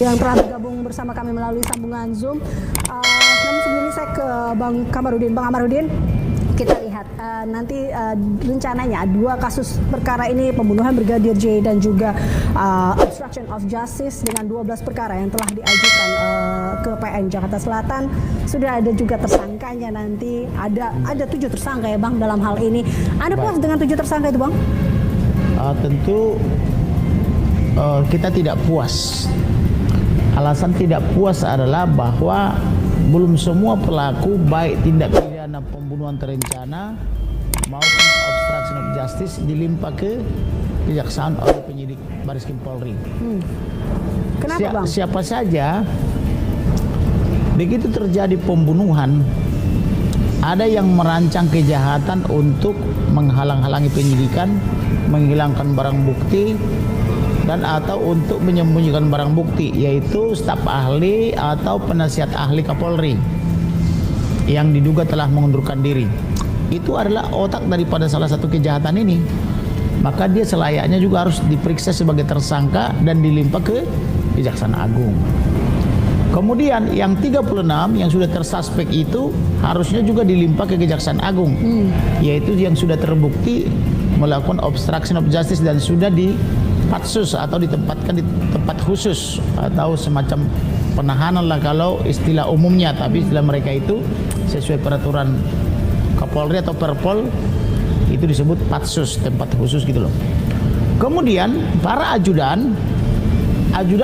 yang telah bergabung bersama kami melalui sambungan Zoom. Namun sebelumnya saya ke Bang Kamarudin. Bang Kamarudin, kita lihat nanti rencananya dua kasus perkara ini, pembunuhan Brigadir J dan juga obstruction of justice dengan 12 perkara yang telah diajukan ke PN Jakarta Selatan. Sudah ada juga tersangkanya, nanti ada 7 tersangka ya Bang dalam hal ini. Anda puas dengan 7 tersangka itu Bang? Tentu kita tidak puas. Alasan tidak puas adalah bahwa belum semua pelaku baik tindak pidana pembunuhan terencana maupun obstruction of justice dilimpah ke kejaksaan oleh penyidik Bareskrim Polri. Kenapa Bang? Siapa saja begitu terjadi pembunuhan, ada yang merancang kejahatan untuk menghalang-halangi penyidikan, menghilangkan barang bukti, dan atau untuk menyembunyikan barang bukti, yaitu staf ahli atau penasihat ahli Kapolri yang diduga telah mengundurkan diri. Itu adalah otak daripada salah satu kejahatan ini. Maka dia selayaknya juga harus diperiksa sebagai tersangka dan dilimpah ke Kejaksaan Agung. Kemudian yang 36 yang sudah tersuspek itu harusnya juga dilimpah ke Kejaksaan Agung, yaitu yang sudah terbukti melakukan obstruction of justice dan sudah dipatsus atau ditempatkan di tempat khusus atau semacam penahanan lah kalau istilah umumnya, tapi istilah mereka itu sesuai peraturan Kapolri atau Perpol itu disebut patsus, tempat khusus gitu loh. Kemudian para ajudan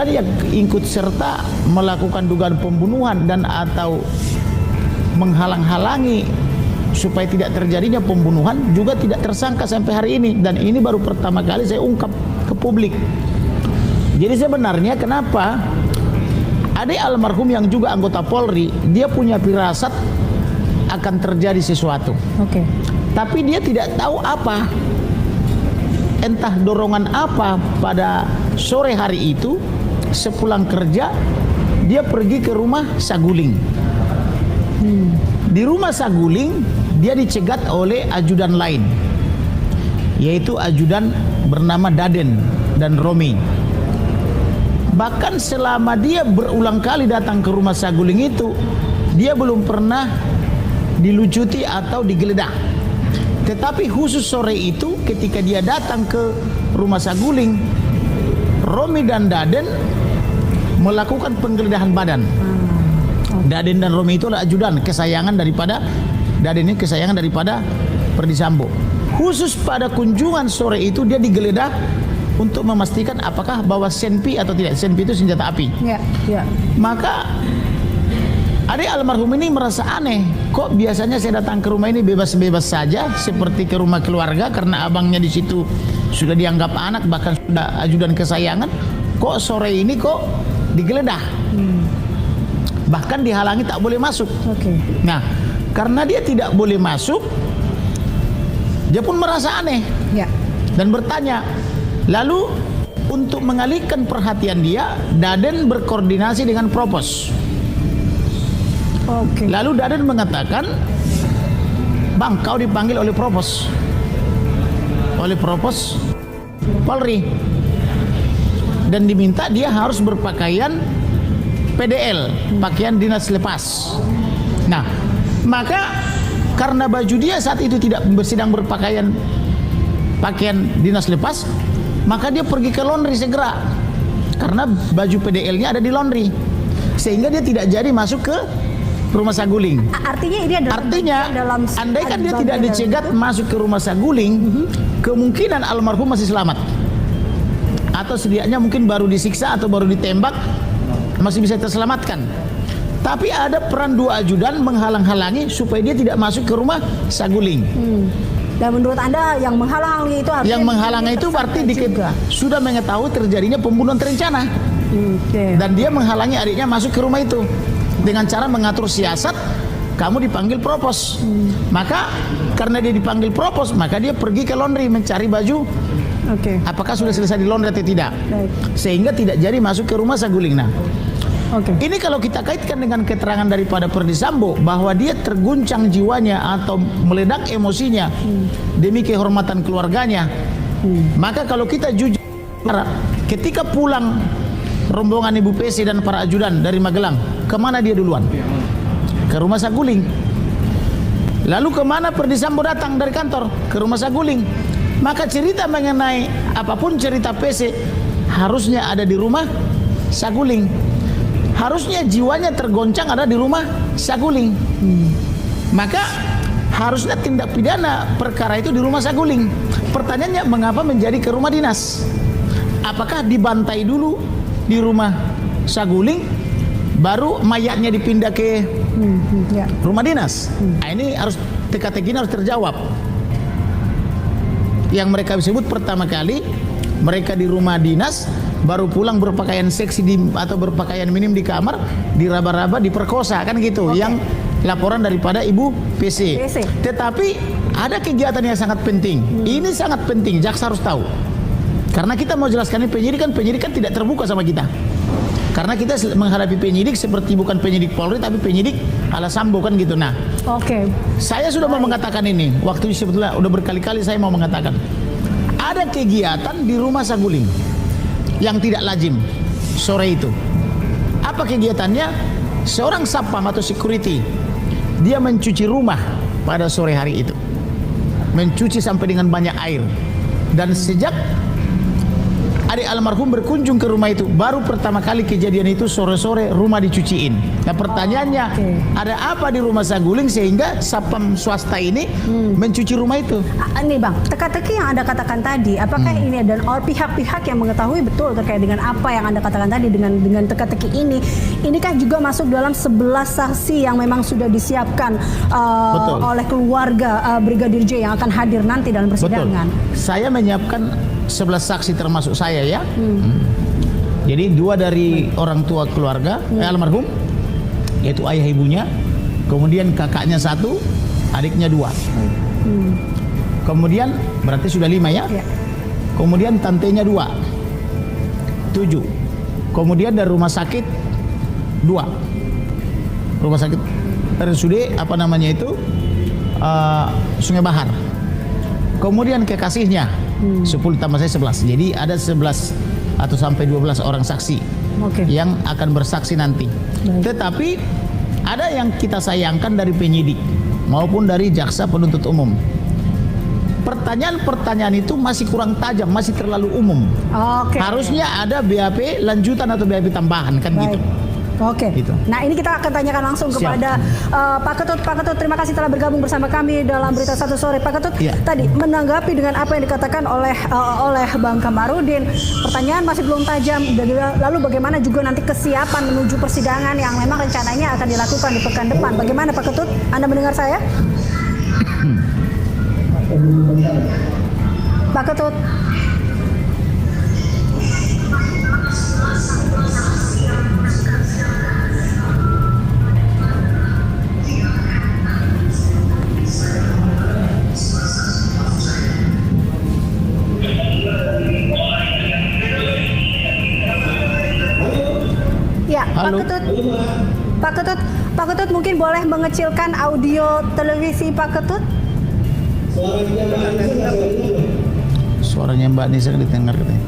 yang ikut serta melakukan dugaan pembunuhan dan atau menghalang-halangi supaya tidak terjadinya pembunuhan juga tidak tersangka sampai hari ini, dan ini baru pertama kali saya ungkap ke publik. Jadi sebenarnya kenapa adik almarhum yang juga anggota Polri, dia punya firasat akan terjadi sesuatu. Tapi dia tidak tahu apa, entah dorongan apa pada sore hari itu sepulang kerja dia pergi ke rumah Saguling. Di rumah Saguling dia dicegat oleh ajudan lain, yaitu ajudan bernama Daden dan Romi. Bahkan selama dia berulang kali datang ke rumah Saguling itu, dia belum pernah dilucuti atau digeledah. Tetapi khusus sore itu ketika dia datang ke rumah Saguling, Romi dan Daden melakukan penggeledahan badan. Daden dan Romi itu adalah ajudan kesayangan daripada Daden, ini kesayangan daripada Ferdy Sambo. Khusus pada kunjungan sore itu dia digeledah untuk memastikan apakah bawa senpi atau tidak. Senpi itu senjata api. Maka adik almarhum ini merasa aneh, kok biasanya saya datang ke rumah ini bebas-bebas saja seperti ke rumah keluarga karena abangnya di situ sudah dianggap anak, bahkan sudah ajudan kesayangan. Kok sore ini kok digeledah? Bahkan dihalangi tak boleh masuk. Nah, karena dia tidak boleh masuk, dia pun merasa aneh dan bertanya. Lalu untuk mengalihkan perhatian dia, Daden berkoordinasi dengan Propos. Lalu Daden mengatakan, "Bang, kau dipanggil oleh Propos Polri, dan diminta dia harus berpakaian PDL, pakaian dinas lepas." Nah, maka karena baju dia saat itu tidak sedang berpakaian pakaian dinas lepas, maka dia pergi ke laundry segera karena baju PDL-nya ada di laundry, sehingga dia tidak jadi masuk ke rumah Saguling. Artinya ini adalah andaikan dia tidak dicegat masuk ke rumah Saguling, kemungkinan almarhum masih selamat, atau setidaknya mungkin baru disiksa atau baru ditembak masih bisa terselamatkan. Tapi ada peran dua ajudan menghalang-halangi supaya dia tidak masuk ke rumah Saguling. Dan menurut Anda yang menghalangi itu yang menghalangi itu berarti sudah mengetahui terjadinya pembunuhan terencana. Dan dia menghalangi adiknya masuk ke rumah itu dengan cara mengatur siasat, kamu dipanggil Propos. Maka karena dia dipanggil Propos, maka dia pergi ke laundry mencari baju. Apakah sudah selesai di laundry atau tidak? Sehingga tidak jadi masuk ke rumah Saguling. Nah, ini kalau kita kaitkan dengan keterangan daripada Ferdy Sambo bahwa dia terguncang jiwanya atau meledak emosinya demi kehormatan keluarganya, maka kalau kita jujur, ketika pulang rombongan Ibu PC dan para ajudan dari Magelang, kemana dia duluan? Ke rumah Saguling. Lalu kemana Perdi Sambo datang dari kantor? Ke rumah Saguling. Maka cerita mengenai apapun cerita PC harusnya ada di rumah Saguling. Harusnya jiwanya tergoncang ada di rumah Saguling. Maka harusnya tindak pidana perkara itu di rumah Saguling. Pertanyaannya, mengapa menjadi ke rumah dinas? Apakah dibantai dulu di rumah Saguling, baru mayatnya dipindah ke rumah dinas? Nah, ini harus teka-teki harus terjawab. Yang mereka sebut pertama kali mereka di rumah dinas, baru pulang berpakaian seksi atau berpakaian minim di kamar, diraba-raba, diperkosa, kan gitu. Yang laporan daripada Ibu PC. Tetapi ada kegiatan yang sangat penting. Ini sangat penting, jaksa harus tahu. Karena kita mau jelaskan ini penyidik kan tidak terbuka sama kita. Karena kita menghadapi penyidik seperti bukan penyidik Polri tapi penyidik ala Sambo, kan gitu. Nah, saya sudah mau mengatakan ini. Waktu sebetulnya udah berkali-kali saya mau mengatakan. Ada kegiatan di rumah Saguling yang tidak lazim sore itu. Apa kegiatannya? Seorang satpam atau security, dia mencuci rumah pada sore hari itu. Mencuci sampai dengan banyak air. Dan sejak adik almarhum berkunjung ke rumah itu, baru pertama kali kejadian itu sore-sore rumah dicuciin. Nah, pertanyaannya, ada apa di rumah Saguling sehingga satpam swasta ini mencuci rumah itu? Nih Bang, teka-teki yang Anda katakan tadi, apakah ini dan pihak-pihak yang mengetahui betul terkait dengan apa yang Anda katakan tadi dengan teka-teki ini kan juga masuk dalam 11 saksi yang memang sudah disiapkan oleh keluarga Brigadir J yang akan hadir nanti dalam persidangan? Betul. Saya menyiapkan 11 saksi termasuk saya ya. Jadi 2 dari orang tua keluarga almarhum, yaitu ayah ibunya, kemudian kakaknya 1, adiknya 2. Kemudian berarti sudah 5 ya. Kemudian tantenya 2, 7. Kemudian dari rumah sakit 2. Rumah sakit RSUD apa namanya itu, Sungai Bahar. Kemudian kekasihnya 10 tambah saya 11. Jadi ada 11 atau sampai 12 orang saksi yang akan bersaksi nanti. Tetapi ada yang kita sayangkan dari penyidik maupun dari jaksa penuntut umum. Pertanyaan-pertanyaan itu masih kurang tajam, masih terlalu umum. Harusnya ada BAP lanjutan atau BAP tambahan, kan gitu. Gitu. Nah, ini kita akan tanyakan langsung kepada Pak Ketut. Pak Ketut, terima kasih telah bergabung bersama kami dalam Berita Satu Sore. Pak Ketut, tadi menanggapi dengan apa yang dikatakan oleh Bang Kamarudin, pertanyaan masih belum tajam. Lalu bagaimana juga nanti kesiapan menuju persidangan yang memang rencananya akan dilakukan di pekan depan? Bagaimana Pak Ketut? Anda mendengar saya? Pak Ketut. Halo. Pak Ketut mungkin boleh mengecilkan audio televisi Pak Ketut? Suaranya Mbak Nisa didengar katanya.